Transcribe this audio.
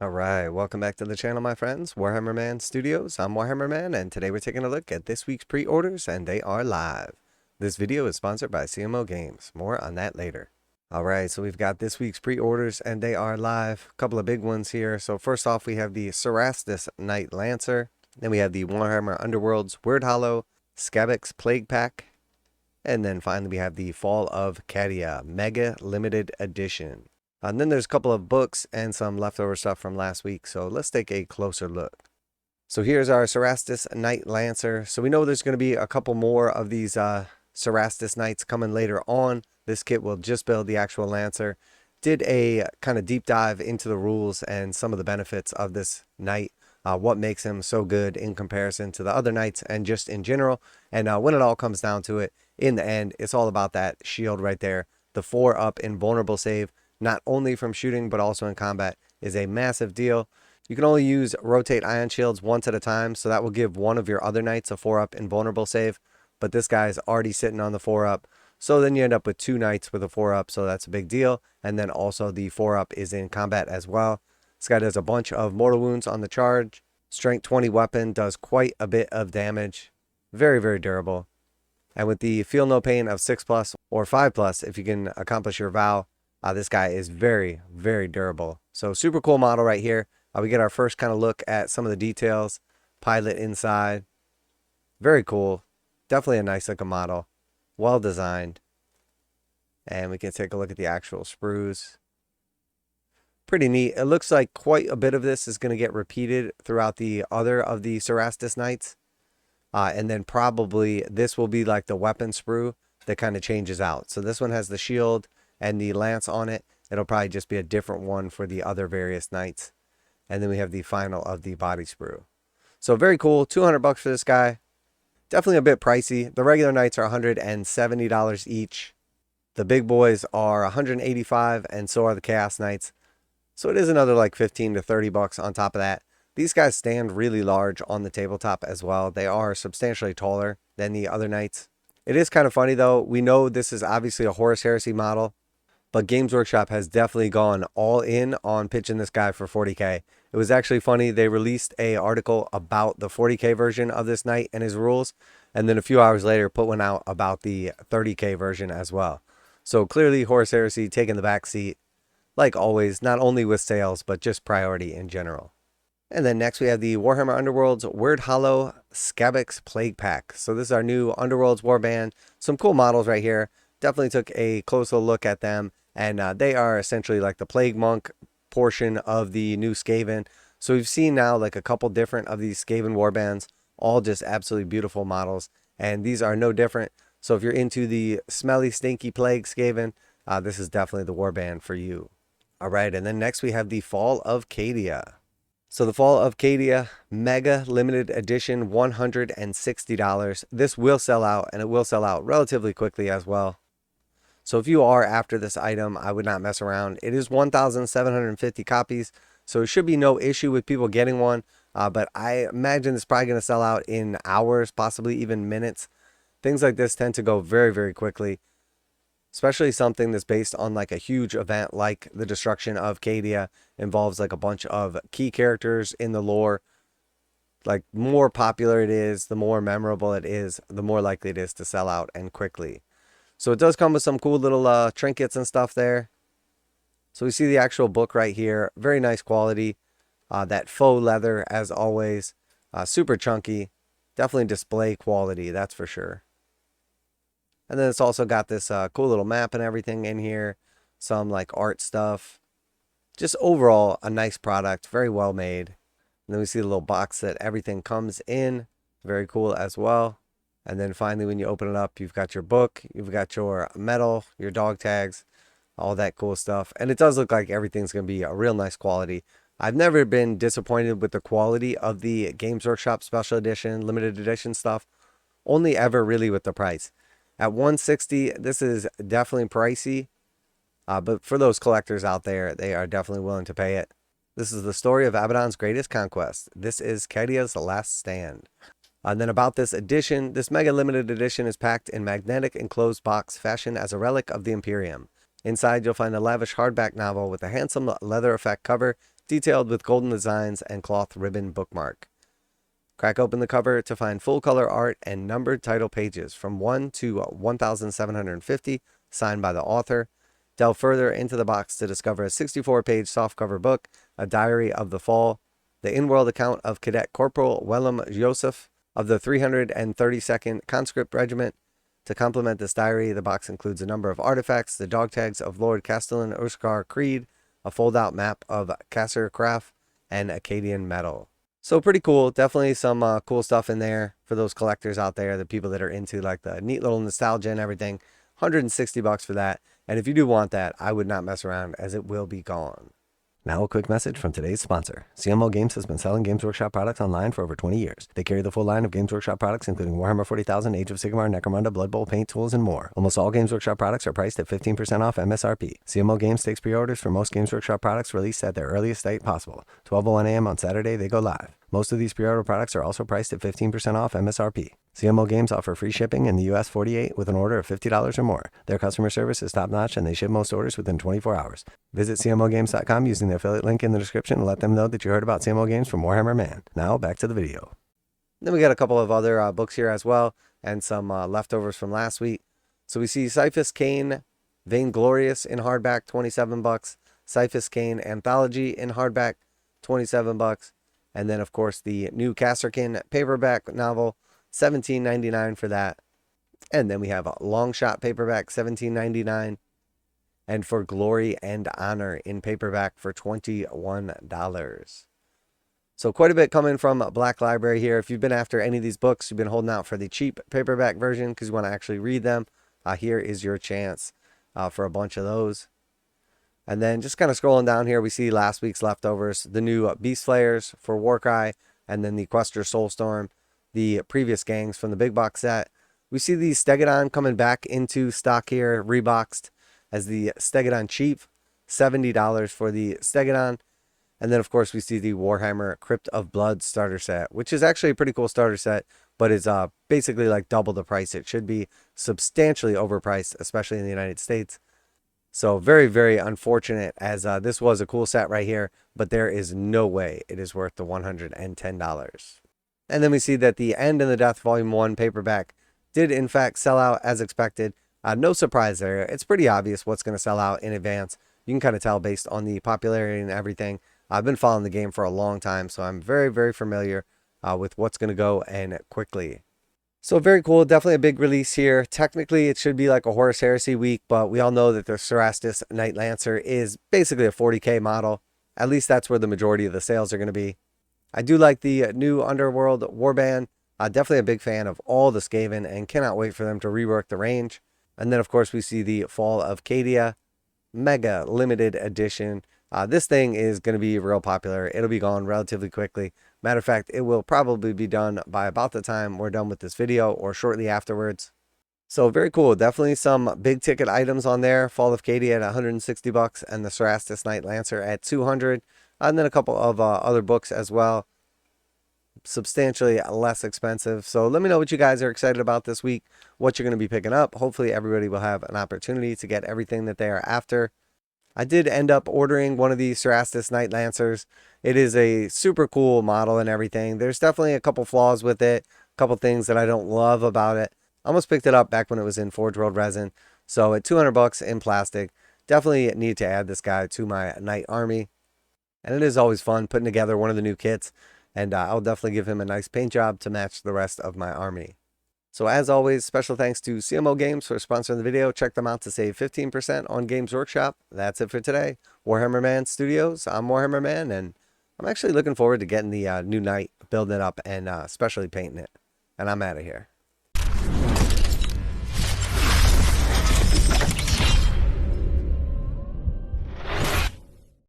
Alright, welcome back to the channel, my friends. Warhammer Man Studios. I'm Warhammer Man, and today we're taking a look at this week's pre-orders, and they are live. This video is sponsored by CMO Games. More on that later. Alright, so we've got this week's pre-orders, and they are live. A couple of big ones here. So first off, we have the Cerastus Knight Lancer. Then we have the Warhammer Underworld's Word Hollow, Skabbik's Plaguepack. And then finally we have the Fall of Cadia Mega Limited Edition. And then there's a couple of books and some leftover stuff from last week, so let's take a closer look. So here's our Cerastus Knight Lancer. So we know there's going to be a couple more of these Cerastus Knights coming later on. This kit will just build the actual Lancer. Did a kind of deep dive into the rules and some of the benefits of this Knight. What makes him so good in comparison to the other Knights and just in general. And when it all comes down to it, in the end, it's all about that shield right there. The 4-up invulnerable save, not only from shooting but also in combat, is a massive deal. You can only use rotate ion shields once at a time, so that will give one of your other knights a 4-up invulnerable save, but this guy's already sitting on the 4-up, so then you end up with 2 knights with a 4-up, so that's a big deal. And then also the 4-up is in combat as well. This guy does a bunch of mortal wounds on the charge. Strength 20 weapon, does quite a bit of damage. Very, very durable. And with the feel no pain of 6+ or 5+ if you can accomplish your vow, this guy is very, very durable. So super cool model right here. We get our first kind of look at some of the details. Pilot inside. Very cool. Definitely a nice looking model. Well designed. And we can take a look at the actual sprues. Pretty neat. It looks like quite a bit of this is going to get repeated throughout the other of the Cerastus Knights. And then probably this will be like the weapon sprue that kind of changes out. So this one has the shield and the lance on it. It'll probably just be a different one for the other various knights. And then we have the final of the body sprue. So very cool. $200 for this guy. Definitely a bit pricey. The regular knights are $170 each. The big boys are $185, and so are the chaos knights. So it is another like $15 to $30 on top of that. These guys stand really large on the tabletop as well. They are substantially taller than the other knights. It is kind of funny though. We know this is obviously a Horus Heresy model, but Games Workshop has definitely gone all in on pitching this guy for 40k. It was actually funny. They released an article about the 40k version of this knight and his rules, and then a few hours later put one out about the 30k version as well. So clearly Horus Heresy taking the back seat, like always, not only with sales, but just priority in general. And then next we have the Warhammer Underworld's Word Hollow Skabbik's Plaguepack. So this is our new Underworld's warband. Some cool models right here. Definitely took a closer look at them. And they are essentially like the Plague Monk portion of the new Skaven. So we've seen now like a couple different of these Skaven warbands. All just absolutely beautiful models. And these are no different. So if you're into the smelly, stinky Plague Skaven, this is definitely the warband for you. Alright, and then next we have the Fall of Cadia. So the Fall of Cadia, Mega Limited Edition, $160. This will sell out, and it will sell out relatively quickly as well. So if you are after this item, I would not mess around. It is 1,750 copies, so it should be no issue with people getting one. But I imagine it's probably going to sell out in hours, possibly even minutes. Things like this tend to go very, very quickly. Especially something that's based on like a huge event like the destruction of Cadia, involves like a bunch of key characters in the lore. Like more popular it is, the more memorable it is, the more likely it is to sell out and quickly. So it does come with some cool little trinkets and stuff there. So we see the actual book right here. Very nice quality. That faux leather as always. Super chunky. Definitely display quality, that's for sure. And then it's also got this cool little map and everything in here. Some like art stuff. Just overall a nice product. Very well made. And then we see the little box that everything comes in. Very cool as well. And then finally when you open it up, you've got your book. You've got your medal, your dog tags, all that cool stuff. And it does look like everything's going to be a real nice quality. I've never been disappointed with the quality of the Games Workshop Special Edition, Limited Edition stuff. Only ever really with the price. At $160, this is definitely pricey, but for those collectors out there, they are definitely willing to pay it. This is the story of Abaddon's greatest conquest. This is Cadia's last stand. And then about this edition, this mega limited edition is packed in magnetic enclosed box fashioned as a relic of the Imperium. Inside, you'll find a lavish hardback novel with a handsome leather effect cover, detailed with golden designs and cloth ribbon bookmark. Crack open the cover to find full color art and numbered title pages from 1 to 1,750 signed by the author. Delve further into the box to discover a 64-page softcover book, a diary of the fall, the in-world account of Cadet Corporal Willem Joseph of the 332nd Conscript Regiment. To complement this diary, the box includes a number of artifacts, the dog tags of Lord Castellan Uskar Creed, a fold-out map of Kasrkin, and Acadian metal. So pretty cool. Definitely some cool stuff in there for those collectors out there, the people that are into like the neat little nostalgia and everything. $160 for that. And if you do want that, I would not mess around, as it will be gone. Now a quick message from today's sponsor. CMO Games has been selling Games Workshop products online for over 20 years. They carry the full line of Games Workshop products, including Warhammer 40,000, Age of Sigmar, Necromunda, Blood Bowl, paint tools, and more. Almost all Games Workshop products are priced at 15% off MSRP. CMO Games takes pre-orders for most Games Workshop products released at their earliest date possible. 12:01 a.m. on Saturday, they go live. Most of these pre-order products are also priced at 15% off MSRP. CMO Games offer free shipping in the US 48 with an order of $50 or more. Their customer service is top-notch, and they ship most orders within 24 hours. Visit CMOGames.com using the affiliate link in the description and let them know that you heard about CMO Games from Warhammer Man. Now, back to the video. Then we got a couple of other books here as well, and some leftovers from last week. So we see Ciaphas, Cain, Vainglorious in hardback, $27. Ciaphas, Cain Anthology in hardback, $27. And then, of course, the new Kasrkin paperback novel, $17.99 for that. And then we have a Longshot paperback, $17.99. And For Glory and Honor in paperback for $21. So quite a bit coming from Black Library here. If you've been after any of these books, you've been holding out for the cheap paperback version because you want to actually read them, here is your chance for a bunch of those. And then just kind of scrolling down here, we see last week's leftovers, the new Beast Slayers for Warcry, and then the Quester Soulstorm, the previous gangs from the big box set. We see the Stegadon coming back into stock here, reboxed as the Stegadon Chief, $70 for the Stegadon. And then, of course, we see the Warhammer Crypt of Blood starter set, which is actually a pretty cool starter set, but is basically like double the price. It should be substantially overpriced, especially in the United States. So very, very unfortunate, as this was a cool set right here, but there is no way it is worth the $110. And then we see that the End and the Death Volume 1 paperback did in fact sell out as expected. No surprise there. It's pretty obvious what's going to sell out in advance. You can kind of tell based on the popularity and everything. I've been following the game for a long time, so I'm very, very familiar with what's going to go and quickly. So very cool. Definitely a big release here. Technically, it should be like a Horus Heresy week, but we all know that the Cerastus Knight Lancer is basically a 40K model. At least that's where the majority of the sales are going to be. I do like the new Underworld Warband. Definitely a big fan of all the Skaven and cannot wait for them to rework the range. And then, of course, we see the Fall of Cadia Mega Limited Edition. This thing is going to be real popular. It'll be gone relatively quickly. Matter of fact, it will probably be done by about the time we're done with this video or shortly afterwards. So very cool. Definitely some big ticket items on there. Fall of Cadia at $160 and the Cerastus Knight Lancer at $200. And then a couple of other books as well, substantially less expensive. So let me know what you guys are excited about this week, what you're going to be picking up. Hopefully everybody will have an opportunity to get everything that they are after. I did end up ordering one of these Cerastus Knight Lancers. It is a super cool model and everything. There's definitely a couple flaws with it, a couple things that I don't love about it. I almost picked it up back when it was in ForgeWorld resin. So at $200 in plastic, definitely need to add this guy to my Knight army. And it is always fun putting together one of the new kits. And I'll definitely give him a nice paint job to match the rest of my army. So as always, special thanks to CMO Games for sponsoring the video. Check them out to save 15% on Games Workshop. That's it for today. Warhammer Man Studios. I'm Warhammer Man, and I'm actually looking forward to getting the new Knight, building it up, and especially painting it. And I'm out of here.